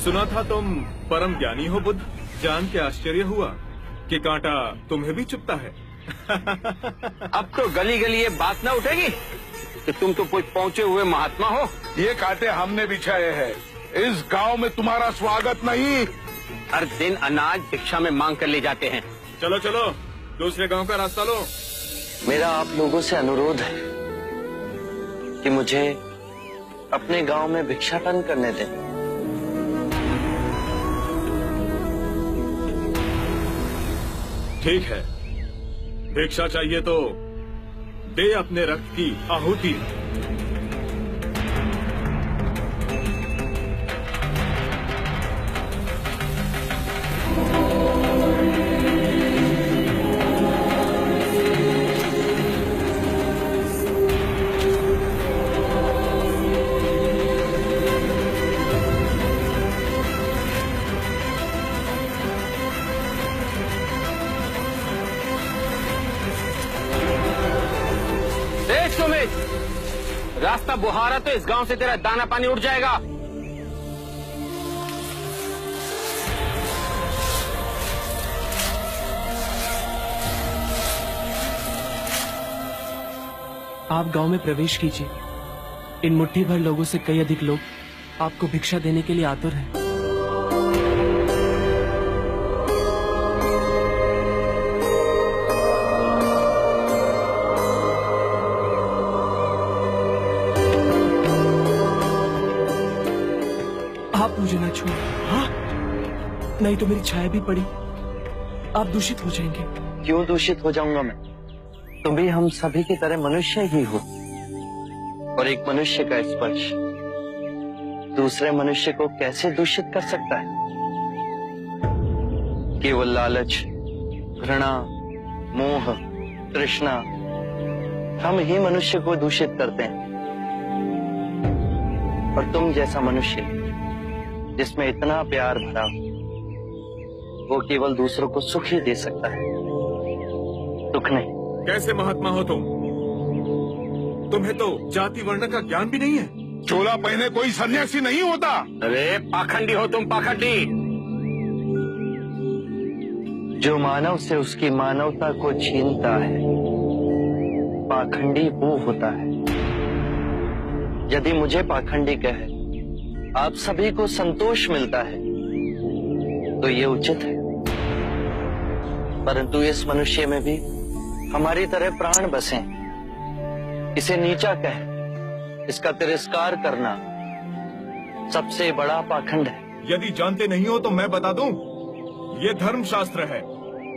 सुना था तुम परम ज्ञानी हो बुद्ध। जान के आश्चर्य हुआ कि कांटा तुम्हें भी चुभता है। अब तो गली गली ये बात ना उठेगी कि तुम तो कुछ पहुंचे हुए महात्मा हो। ये कांटे हमने बिछाए हैं। इस गांव में तुम्हारा स्वागत नहीं। हर दिन अनाज भिक्षा में मांग कर ले जाते हैं। चलो चलो दूसरे गांव का रास्ता लो। मेरा आप लोगों से अनुरोध है कि मुझे अपने गांव में भिक्षाटन करने दें। ठीक है, भिक्षा चाहिए तो दे अपने रक्त की आहुति। रास्ता बुहारा तो इस गांव से तेरा दाना पानी उड़ जाएगा। आप गांव में प्रवेश कीजिए। इन मुट्ठी भर लोगों से कई अधिक लोग आपको भिक्षा देने के लिए आतुर हैं। आप मुझे ना छुए, हाँ? नहीं तो मेरी छाया भी पड़ी आप दूषित हो जाएंगे। क्यों दूषित हो जाऊंगा मैं? तुम भी हम सभी की तरह मनुष्य ही हो, और एक मनुष्य का स्पर्श दूसरे मनुष्य को कैसे दूषित कर सकता है? केवल लालच, घृणा, मोह, तृष्णा हम ही मनुष्य को दूषित करते हैं। और तुम जैसा मनुष्य जिसमें इतना प्यार भरा हो, वो केवल दूसरों को सुख ही दे सकता है, दुख नहीं। कैसे महात्मा हो तुम? तुम्हें तो जाति वर्ण का ज्ञान भी नहीं है। चोला पहने कोई सन्यासी नहीं होता। अरे पाखंडी हो तुम, पाखंडी। जो मानव से उसकी मानवता को छीनता है, पाखंडी वो होता है। यदि मुझे पाखंडी कहे आप सभी को संतोष मिलता है तो ये उचित है, परंतु इस मनुष्य में भी हमारी तरह प्राण बसे। इसे नीचा कहे, इसका तिरस्कार करना सबसे बड़ा पाखंड है। यदि जानते नहीं हो तो मैं बता दूं, ये धर्मशास्त्र है।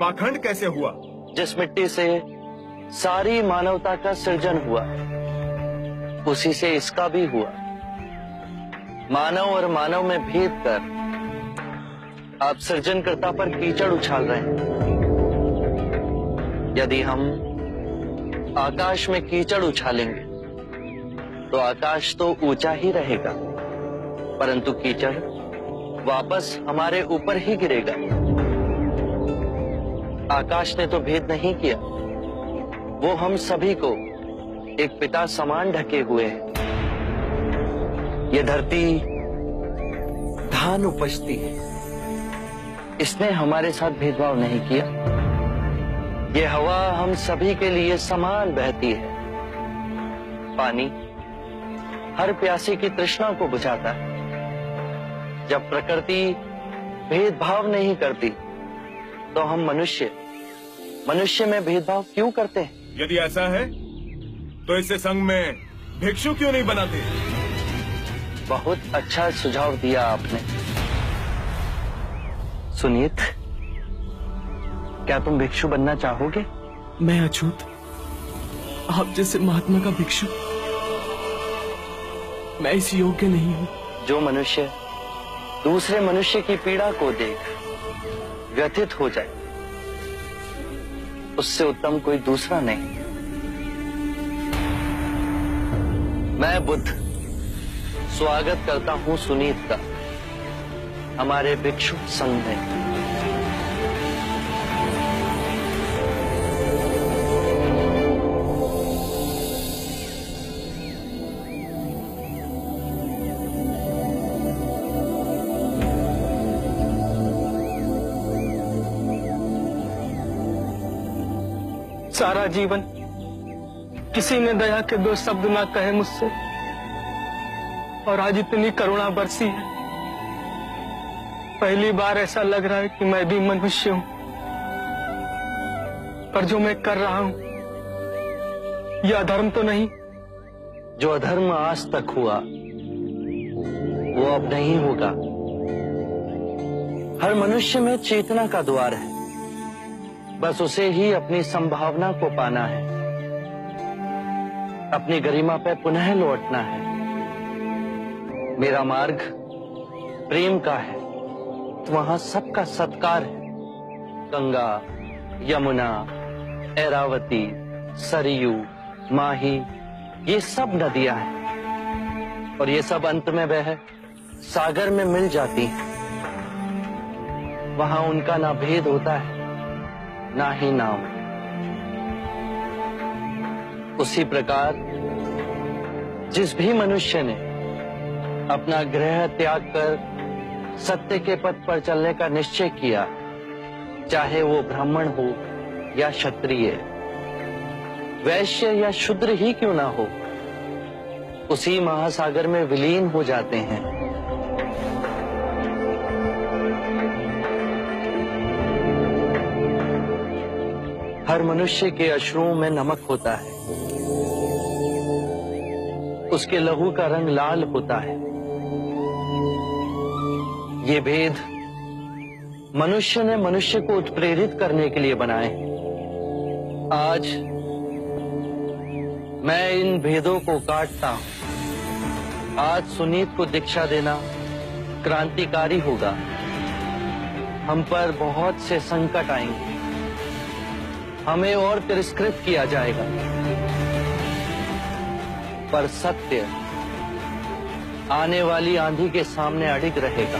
पाखंड कैसे हुआ? जिस मिट्टी से सारी मानवता का सृजन हुआ उसी से इसका भी हुआ। मानव और मानव में भेद कर आप सृजनकर्ता पर कीचड़ उछाल रहे हैं। यदि हम आकाश में कीचड़ उछालेंगे तो आकाश तो ऊंचा ही रहेगा, परंतु कीचड़ वापस हमारे ऊपर ही गिरेगा। आकाश ने तो भेद नहीं किया, वो हम सभी को एक पिता समान ढके हुए है। ये धरती धान उपजती है, इसने हमारे साथ भेदभाव नहीं किया। ये हवा हम सभी के लिए समान बहती है। पानी हर प्यासी की तृष्णा को बुझाता है। जब प्रकृति भेदभाव नहीं करती तो हम मनुष्य में भेदभाव क्यों करते हैं? यदि ऐसा है तो इसे संघ में भिक्षु क्यों नहीं बनाते? बहुत अच्छा सुझाव दिया आपने। सुनीत, क्या तुम भिक्षु बनना चाहोगे? मैं अछूत, आप जैसे महात्मा का भिक्षु मैं इस योग्य नहीं हूँ। जो मनुष्य दूसरे मनुष्य की पीड़ा को देख व्यथित हो जाए, उससे उत्तम कोई दूसरा नहीं। मैं बुद्ध स्वागत करता हूँ सुनीत का हमारे भिक्षु संघ में। सारा जीवन किसी ने दया के दो शब्द ना कहे मुझसे, और आज इतनी करुणा बरसी है। पहली बार ऐसा लग रहा है कि मैं भी मनुष्य हूं, पर जो मैं कर रहा हूं यह अधर्म तो नहीं? जो अधर्म आज तक हुआ वो अब नहीं होगा। हर मनुष्य में चेतना का द्वार है, बस उसे ही अपनी संभावना को पाना है, अपनी गरिमा पे पुनः लौटना है। मेरा मार्ग प्रेम का है, तो वहां सबका सत्कार है। गंगा, यमुना, ऐरावती, सरयू, माही, ये सब नदियां हैं, और ये सब अंत में वह सागर में मिल जाती हैं। वहां उनका ना भेद होता है, ना ही नाम। उसी प्रकार जिस भी मनुष्य ने अपना गृह त्याग कर सत्य के पथ पर चलने का निश्चय किया, चाहे वो ब्राह्मण हो या क्षत्रिय, वैश्य या शूद्र ही क्यों ना हो, उसी महासागर में विलीन हो जाते हैं। हर मनुष्य के अश्रुओं में नमक होता है, उसके लहू का रंग लाल होता है। ये भेद मनुष्य ने मनुष्य को उत्प्रेरित करने के लिए बनाए। आज मैं इन भेदों को काटता हूं। आज सुनीत को दीक्षा देना क्रांतिकारी होगा। हम पर बहुत से संकट आएंगे, हमें और तिरस्कृत किया जाएगा, पर सत्य आने वाली आंधी के सामने अडिग रहेगा।